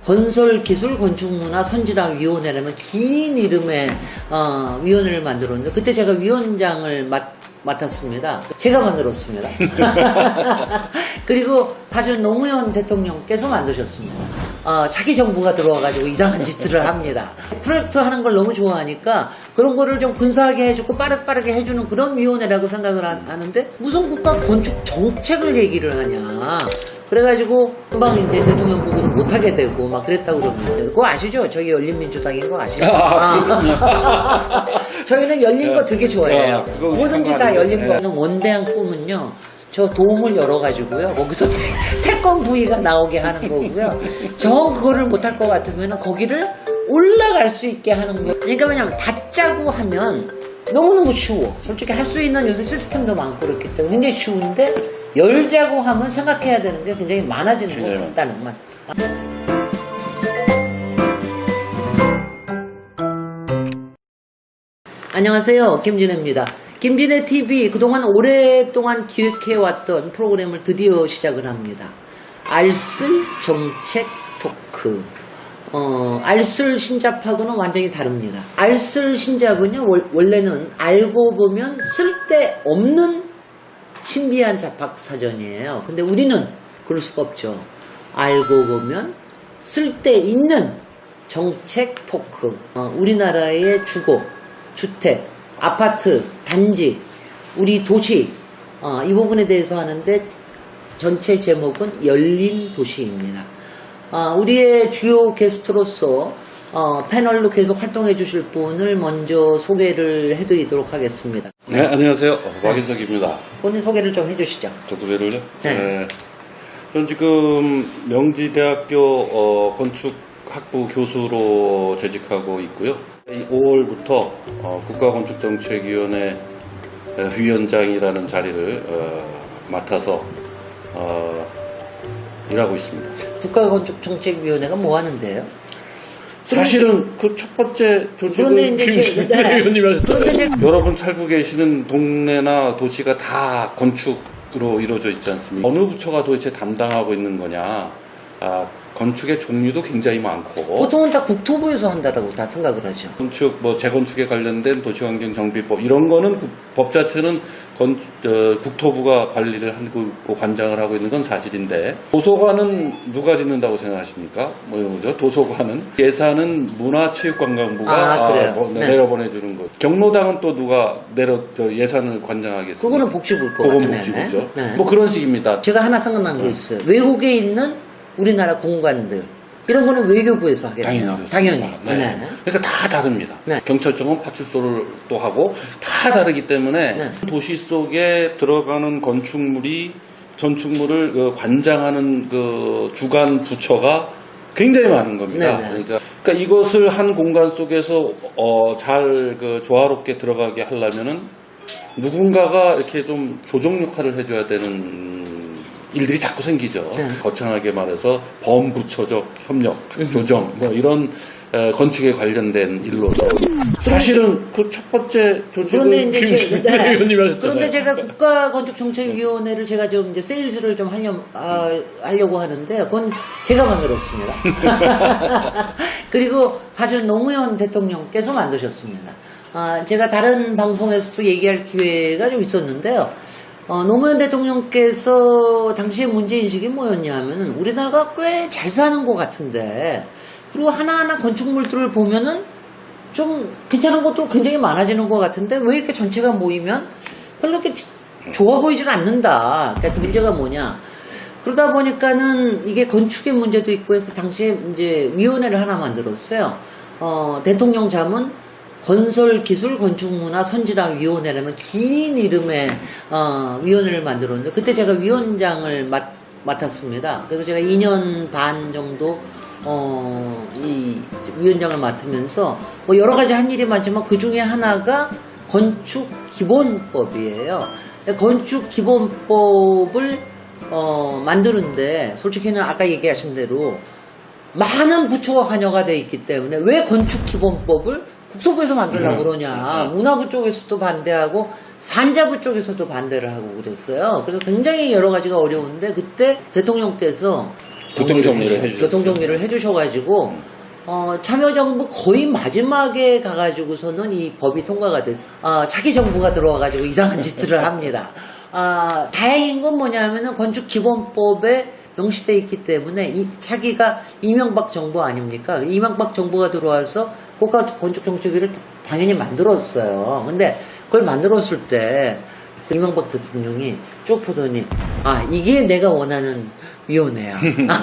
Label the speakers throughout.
Speaker 1: 건설기술건축문화선진화위원회라는 긴 이름의 위원회를 만들었는데 그때 제가 위원장을 맡았습니다. 제가 만들었습니다. 그리고 사실 노무현 대통령께서 만드셨습니다. 차기 정부가 들어와가지고 이상한 짓들을 합니다. 프로젝트 하는 걸 너무 좋아하니까 그런 거를 좀 근사하게 해주고 빠르게 해주는 그런 위원회라고 생각을 하는데 무슨 국가 건축 정책을 얘기를 하냐. 그래가지고 금방 이제 대통령 보고도 못하게 되고 막 그랬다고 그러는데 그거 아시죠? 저희 열린민주당인 거 아시죠? 저희는 열린 거 되게 좋아해요. 뭐든지 다 열린 거. 원대한 꿈은요. 저 도움을 열어가지고요. 거기서 태권 부위가 나오게 하는 거고요. 저 그거를 못할 것 같으면 거기를 올라갈 수 있게 하는 거예요. 그러니까 왜냐면 다짜고 하면 너무너무 쉬워. 솔직히 할 수 있는 요새 시스템도 많고 그렇기 때문에 굉장히 쉬운데 열자고 하면 생각해야 되는 게 굉장히 많아지는 것 같다는 말. 안녕하세요. 김진애입니다. 김진애 TV 그동안 오랫동안 기획해왔던 프로그램을 드디어 시작을 합니다. 알쓸 정책 토크. 알쓸 신잡하고는 완전히 다릅니다. 알쓸 신잡은요, 원래는 알고 보면 쓸데없는 신비한 잡학사전이에요. 근데 우리는 그럴 수가 없죠. 알고 보면 쓸데있는 정책 토크. 우리나라의 주거, 주택, 아파트, 단지, 우리 도시, 이 부분에 대해서 하는데 전체 제목은 열린 도시입니다. 우리의 주요 게스트로서 패널로 계속 활동해 주실 분을 먼저 소개를 해드리도록 하겠습니다.
Speaker 2: 네, 안녕하세요. 박인석입니다.
Speaker 1: 본인 소개를 좀 해주시죠.
Speaker 2: 저 소개를요?
Speaker 1: 네.
Speaker 2: 전 지금 명지대학교 건축학부 교수로 재직하고 있고요. 5월부터 국가건축정책위원회 위원장이라는 자리를 맡아서 일하고 있습니다.
Speaker 1: 국가건축정책위원회가 뭐 하는데요?
Speaker 2: 사실은 그 첫 번째 조직은 김진애 의원님이 하셨잖아요. 여러분 살고 계시는 동네나 도시가 다 건축으로 이루어져 있지 않습니까? 어느 부처가 도대체 담당하고 있는 거냐. 건축의 종류도 굉장히 많고
Speaker 1: 보통은 다 국토부에서 한다라고 다 생각을 하죠.
Speaker 2: 건축, 재건축에 관련된 도시환경정비법 이런 거는 법 자체는 국토부가 관리를 하고 관장을 하고 있는 건 사실인데 도서관은 누가 짓는다고 생각하십니까? 뭐 이런 거죠. 도서관은 예산은 문화체육관광부가 내려보내주는 거. 경로당은 또 누가 예산을 관장하겠습니까?
Speaker 1: 그거는 복지부일 것
Speaker 2: 그건
Speaker 1: 같네.
Speaker 2: 복지부죠.
Speaker 1: 네.
Speaker 2: 뭐 그런 식입니다.
Speaker 1: 제가 하나 생각난 거 있어요. 외국에 있는 우리나라 공간들 이런 거는 외교부에서 하겠네요. 당연히.
Speaker 2: 네. 그러니까 다 다릅니다.
Speaker 1: 네.
Speaker 2: 경찰청은 파출소를 또 하고 다 다르기 때문에
Speaker 1: 네.
Speaker 2: 도시 속에 들어가는 건축물을 관장하는 그 주관 부처가 굉장히 많은 겁니다.
Speaker 1: 네.
Speaker 2: 그러니까 이것을 한 공간 속에서 잘 조화롭게 들어가게 하려면은 누군가가 이렇게 좀 조정 역할을 해줘야 되는 일들이 자꾸 생기죠.
Speaker 1: 네.
Speaker 2: 거창하게 말해서 범부처적 협력, 조정, 이런 건축에 관련된 일로서 사실은 그 첫 번째 조직은 김진애 의원님이 하셨잖아요.
Speaker 1: 그런데 제가 국가건축정책위원회를 제가 좀 이제 세일즈를 좀 하려고 하는데 그건 제가 만들었습니다. 그리고 사실 노무현 대통령께서 만드셨습니다. 제가 다른 방송에서도 얘기할 기회가 좀 있었는데요. 노무현 대통령께서 당시의 문제인식이 뭐였냐 하면은 우리나라가 꽤 잘 사는 것 같은데 그리고 하나하나 건축물들을 보면은 좀 괜찮은 것도 굉장히 많아지는 것 같은데 왜 이렇게 전체가 모이면 별로 이렇게 좋아 보이질 않는다. 그러니까 문제가 뭐냐. 그러다 보니까는 이게 건축의 문제도 있고 해서 당시에 이제 위원회를 하나 만들었어요. 대통령 자문 건설기술건축문화선진화위원회라는 긴 이름의 위원회를 만들었는데 그때 제가 위원장을 맡았습니다. 그래서 제가 2년 반 정도 이 위원장을 맡으면서 뭐 여러 가지 한 일이 많지만 그 중에 하나가 건축기본법이에요. 건축기본법을 만드는데 솔직히는 아까 얘기하신 대로 많은 부처가 관여가 돼 있기 때문에 왜 건축기본법을 국토부에서 만들려고 그러냐. 문화부 쪽에서도 반대하고 산자부 쪽에서도 반대를 하고 그랬어요. 그래서 굉장히 여러 가지가 어려운데 그때 대통령께서
Speaker 2: 교통정리를 해주셨어요.
Speaker 1: 교통정리를 해주셔가지고 참여정부 거의 마지막에 가가지고서는 이 법이 통과가 됐어요. 차기 정부가 들어와가지고 이상한 짓들을 합니다. 다행인 건 뭐냐면은 건축기본법에 명시돼 있기 때문에 이 차기가 이명박 정부 아닙니까? 이명박 정부가 들어와서 국가 건축 정책위를 당연히 만들었어요. 근데 그걸 만들었을 때 이명박 대통령이 쭉 보더니 이게 내가 원하는 위원회야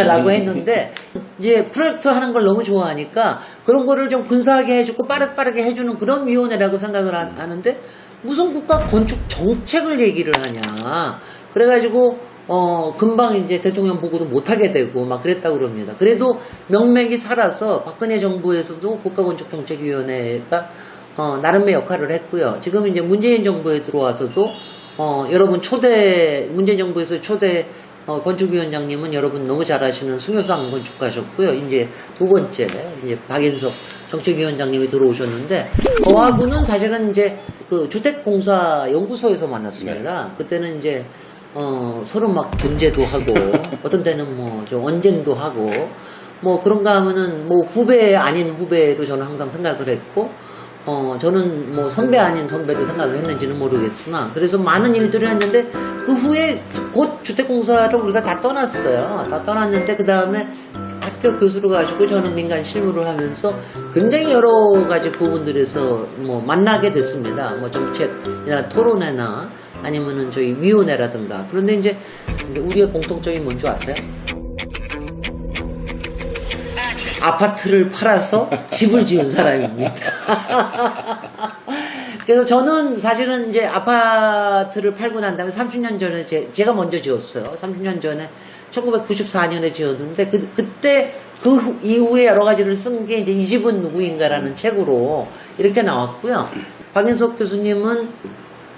Speaker 1: 라고 했는데 이제 프로젝트 하는 걸 너무 좋아하니까 그런 거를 좀 근사하게 해주고 빠르게 해주는 그런 위원회라고 생각을 하는데 무슨 국가 건축 정책을 얘기를 하냐. 그래가지고 금방 이제 대통령 보고도 못하게 되고 막 그랬다고 그럽니다. 그래도 명맥이 살아서 박근혜 정부에서도 국가건축정책위원회가 나름의 역할을 했고요. 지금 이제 문재인 정부에 들어와서도 여러분 문재인 정부에서 초대 건축위원장님은 여러분 너무 잘 아시는 승효상 건축가셨고요. 이제 두 번째 이제 박인석 정책위원장님이 들어오셨는데 저하고는 사실은 이제 그 주택공사 연구소에서 만났습니다. 그때는 이제 서로 막 견제도 하고 어떤 때는 뭐 좀 언쟁도 하고 뭐 그런가 하면은 뭐 후배 아닌 후배로 저는 항상 생각을 했고 저는 뭐 선배 아닌 선배로 생각을 했는지는 모르겠으나 그래서 많은 일들을 했는데 그 후에 곧 주택공사를 우리가 다 떠났어요. 다 떠났는데 그 다음에 학교 교수로 가시고 저는 민간 실무를 하면서 굉장히 여러 가지 부분들에서 뭐 만나게 됐습니다. 뭐 정책이나 토론회나 아니면은 저희 위원회라든가. 그런데 이제 우리의 공통점이 뭔지 아세요? 아파트를 팔아서 집을 지은 사람입니다. 그래서 저는 사실은 이제 아파트를 팔고 난 다음에 30년 전에 제가 먼저 지었어요. 30년 전에 1994년에 지었는데 그때 그 이후에 여러 가지를 쓴 게 이제 이 집은 누구인가라는 책으로 이렇게 나왔고요. 박인석 교수님은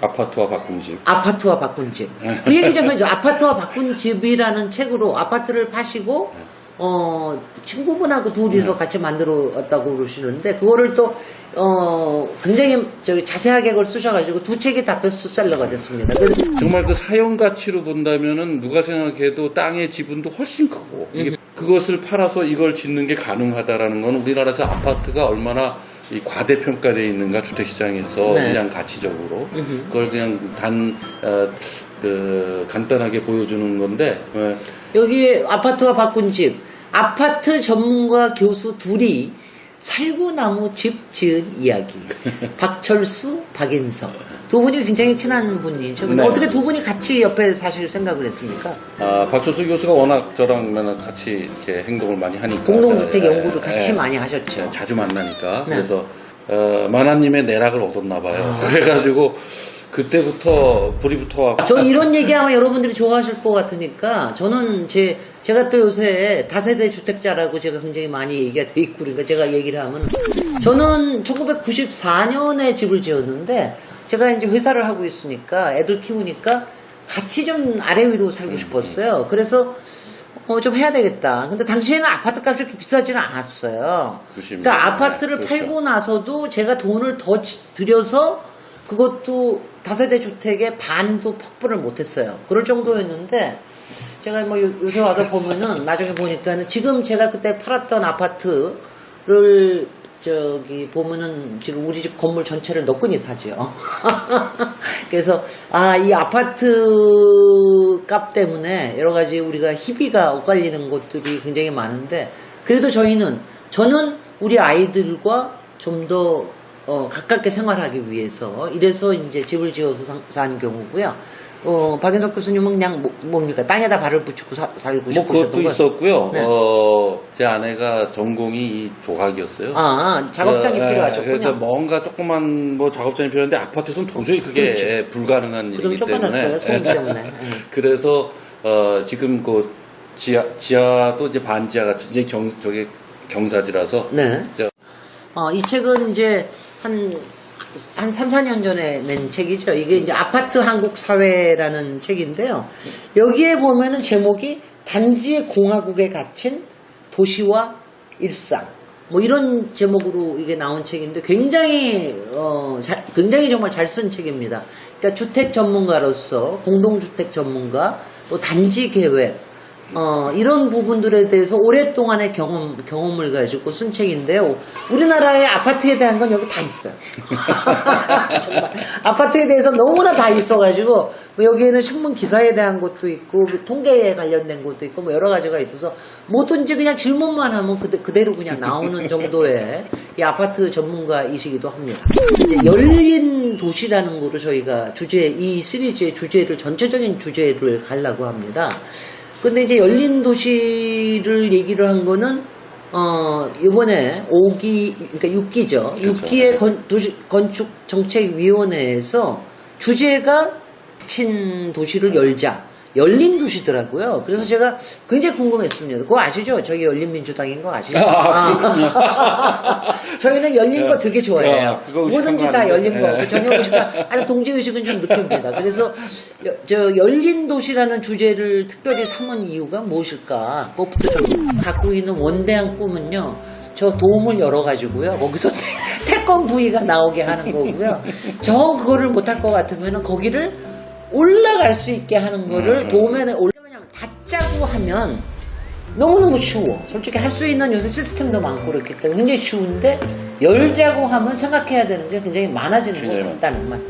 Speaker 2: 아파트와 바꾼 집.
Speaker 1: 아파트와 바꾼 집. 그 얘기 좀 해줘. 아파트와 바꾼 집이라는 책으로 아파트를 파시고 친구분하고 둘이서 같이 만들었다고 그러시는데, 그거를 또, 굉장히 자세하게 그걸 쓰셔가지고 두 책이 다 베스트셀러가 됐습니다.
Speaker 2: 정말 그 사용 가치로 본다면은 누가 생각해도 땅의 지분도 훨씬 크고, 그것을 팔아서 이걸 짓는 게 가능하다라는 건 우리나라에서 아파트가 얼마나 이 과대평가되어 있는가, 주택시장에서.
Speaker 1: 네.
Speaker 2: 그냥 가치적으로. 그걸 그냥 간단하게 보여주는 건데,
Speaker 1: 여기 아파트와 바꾼 집, 아파트 전문가 교수 둘이 살구나무 집 지은 이야기. 박철수, 박인석. 두 분이 굉장히 친한 분이죠. 근데
Speaker 2: 네.
Speaker 1: 어떻게 두 분이 같이 옆에 사실 생각을 했습니까?
Speaker 2: 박철수 교수가 워낙 저랑 같이 이렇게 행동을 많이 하니까.
Speaker 1: 공동주택 연구를 같이 많이 하셨죠.
Speaker 2: 자주 만나니까.
Speaker 1: 네.
Speaker 2: 그래서, 만화님의 내락을 얻었나 봐요. 그래가지고, 그때부터 불이 붙어왔고.
Speaker 1: 저 이런 얘기하면 여러분들이 좋아하실 것 같으니까 저는 제가 또 요새 다세대 주택자라고 제가 굉장히 많이 얘기가 돼 있고, 그러니까 제가 얘기를 하면 저는 1994년에 집을 지었는데 제가 이제 회사를 하고 있으니까 애들 키우니까 같이 좀 아래 위로 살고 싶었어요. 그래서 좀 해야 되겠다. 근데 당시에는 아파트 값이 그렇게 비싸지는 않았어요. 그러니까 아파트를
Speaker 2: 그렇죠.
Speaker 1: 팔고 나서도 제가 돈을 더 들여서 그것도 다세대 주택의 반도 확보를 못했어요. 그럴 정도였는데 제가 뭐 요새 와서 보면은 나중에 보니까는 지금 제가 그때 팔았던 아파트를 보면은 지금 우리 집 건물 전체를 너끈히 사죠. 그래서 이 아파트 값 때문에 여러 가지 우리가 희비가 엇갈리는 것들이 굉장히 많은데, 그래도 저는 우리 아이들과 좀 더 가깝게 생활하기 위해서 이래서 이제 집을 지어서 산 경우고요. 박인석 교수님은 그냥 뭡니까? 땅에다 발을 붙이고 살고 싶으셨던
Speaker 2: 그것도
Speaker 1: 거예요?
Speaker 2: 있었고요.
Speaker 1: 네.
Speaker 2: 제 아내가 전공이 이 조각이었어요.
Speaker 1: 작업장이 필요하셨군요.
Speaker 2: 그래서 뭔가 조그만 작업장이 필요한데 아파트에서는 도저히 그게 불가능한 일이기
Speaker 1: 그럼 쫓겨날
Speaker 2: 때문에.
Speaker 1: 거예요, 소음 때문에.
Speaker 2: 그래서 지금 그 지하도 이제 반지하가 이제 저게 경사지라서.
Speaker 1: 네. 이 책은 이제 한 3, 4년 전에 낸 책이죠. 이게 이제 아파트 한국 사회라는 책인데요. 여기에 보면은 제목이 단지의 공화국에 갇힌 도시와 일상. 뭐 이런 제목으로 이게 나온 책인데 굉장히 정말 잘 쓴 책입니다. 그러니까 주택 전문가로서 공동주택 전문가, 또 단지 계획, 이런 부분들에 대해서 오랫동안의 경험을 가지고 쓴 책인데요. 우리나라의 아파트에 대한 건 여기 다 있어요. 정말. 아파트에 대해서 너무나 다 있어가지고, 뭐 여기에는 신문 기사에 대한 것도 있고, 뭐 통계에 관련된 것도 있고, 뭐 여러 가지가 있어서, 뭐든지 그냥 질문만 하면 그대로 그냥 나오는 정도의 이 아파트 전문가이시기도 합니다. 이제 열린 도시라는 거로 저희가 이 시리즈의 주제를, 전체적인 주제를 가려고 합니다. 근데 이제 열린 도시를 얘기를 한 거는, 이번에 5기, 그러니까 6기죠.
Speaker 2: 그렇죠.
Speaker 1: 6기의 건축정책위원회에서 주제가 갇힌 도시를 열자. 열린 도시더라고요. 그래서 제가 굉장히 궁금했습니다. 그거 아시죠? 저기 열린민주당인 거 아시죠? 저희는 열린 거 되게 좋아해요.
Speaker 2: 야, 그거 의식한
Speaker 1: 뭐든지
Speaker 2: 거
Speaker 1: 다
Speaker 2: 아닌데?
Speaker 1: 열린 거. 정의의식과, 동지의식은 좀 느낍니다. 그래서 열린 도시라는 주제를 특별히 삼은 이유가 무엇일까? 그것부터 좀 갖고 있는 원대한 꿈은요. 저 도움을 열어가지고요. 거기서 태권 부위가 나오게 하는 거고요. 저 그거를 못할 것 같으면 거기를 올라갈 수 있게 하는 거를 도움에 올려면 닫자고 하면 너무너무 쉬워. 솔직히 할 수 있는 요새 시스템도 많고 그렇기 때문에 굉장히 쉬운데 열자고 하면 생각해야 되는 게 굉장히 많아지는 것 같다는 말.